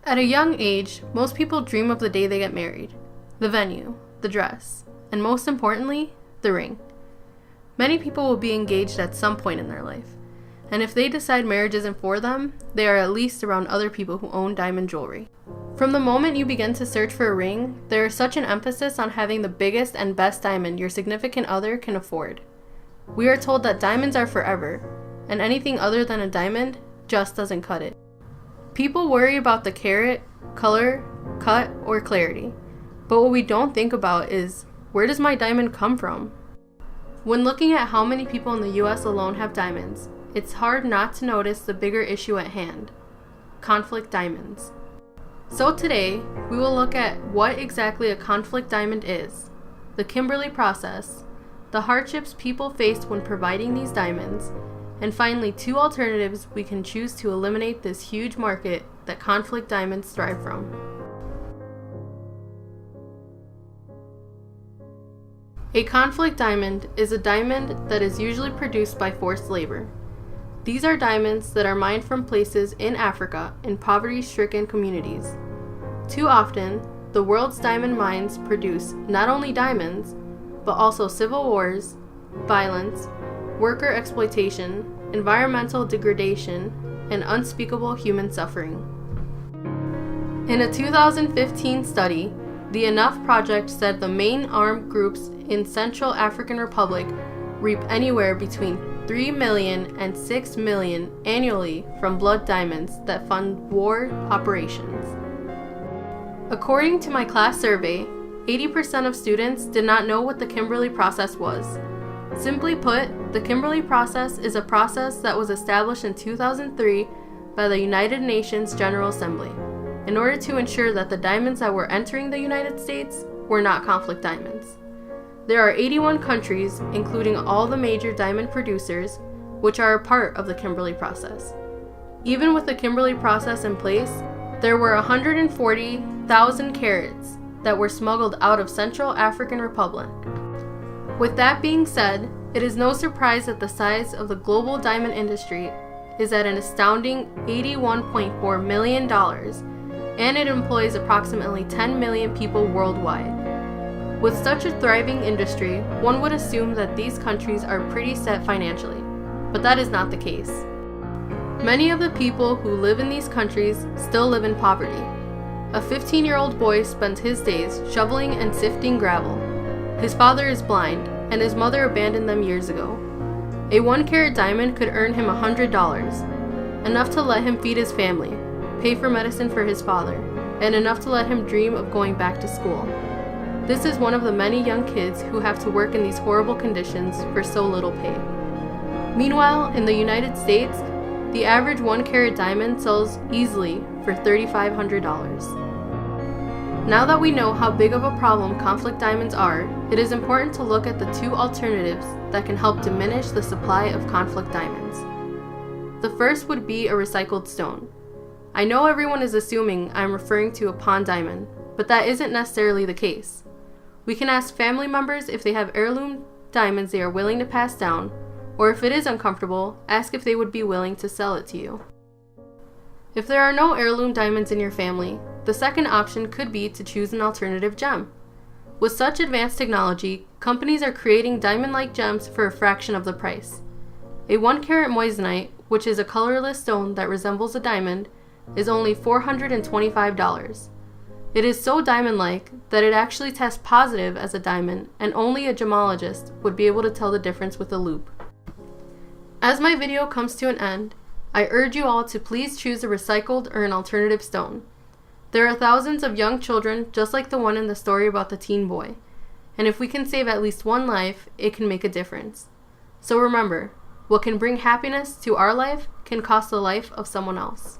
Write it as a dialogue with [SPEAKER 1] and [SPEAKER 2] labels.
[SPEAKER 1] At a young age, most people dream of the day they get married, the venue, the dress, and most importantly, the ring. Many people will be engaged at some point in their life, and if they decide marriage isn't for them, they are at least around other people who own diamond jewelry. From the moment you begin to search for a ring, there is such an emphasis on having the biggest and best diamond your significant other can afford. We are told that diamonds are forever, and anything other than a diamond just doesn't cut it. People worry about the carat, color, cut, or clarity, but what we don't think about is, where does my diamond come from? When looking at how many people in the US alone have diamonds, it's hard not to notice the bigger issue at hand: conflict diamonds. So today, we will look at what exactly a conflict diamond is, the Kimberley process, the hardships people face when providing these diamonds, and finally 2 alternatives we can choose to eliminate this huge market that conflict diamonds thrive from. A conflict diamond is a diamond that is usually produced by forced labor. These are diamonds that are mined from places in Africa in poverty-stricken communities. Too often, the world's diamond mines produce not only diamonds, but also civil wars, violence, worker exploitation, environmental degradation, and unspeakable human suffering. In a 2015 study, the Enough Project said the main armed groups in Central African Republic reap anywhere between 3 million and 6 million annually from blood diamonds that fund war operations. According to my class survey, 80% of students did not know what the Kimberley process was. Simply put, the Kimberley process is a process that was established in 2003 by the United Nations General Assembly in order to ensure that the diamonds that were entering the United States were not conflict diamonds. There are 81 countries, including all the major diamond producers, which are a part of the Kimberley process. Even with the Kimberley process in place, there were 140,000 carats that were smuggled out of Central African Republic. With that being said, it is no surprise that the size of the global diamond industry is at an astounding $81.4 million, and it employs approximately 10 million people worldwide. With such a thriving industry, one would assume that these countries are pretty set financially, but that is not the case. Many of the people who live in these countries still live in poverty. A 15-year-old boy spends his days shoveling and sifting gravel. His father is blind, and his mother abandoned them years ago. A 1-carat diamond could earn him $100, enough to let him feed his family, pay for medicine for his father, and enough to let him dream of going back to school. This is one of the many young kids who have to work in these horrible conditions for so little pay. Meanwhile, in the United States, the average 1-carat diamond sells easily for $3,500. Now that we know how big of a problem conflict diamonds are, it is important to look at the 2 alternatives that can help diminish the supply of conflict diamonds. The first would be a recycled stone. I know everyone is assuming I'm referring to a pawn diamond, but that isn't necessarily the case. We can ask family members if they have heirloom diamonds they are willing to pass down, or if it is uncomfortable, ask if they would be willing to sell it to you. If there are no heirloom diamonds in your family, the second option could be to choose an alternative gem. With such advanced technology, companies are creating diamond-like gems for a fraction of the price. A 1-carat moissanite, which is a colorless stone that resembles a diamond, is only $425. It is so diamond-like that it actually tests positive as a diamond, and only a gemologist would be able to tell the difference with a loupe. As my video comes to an end, I urge you all to please choose a recycled or an alternative stone. There are thousands of young children just like the one in the story about the teen boy, and if we can save at least one life, it can make a difference. So remember, what can bring happiness to our life can cost the life of someone else.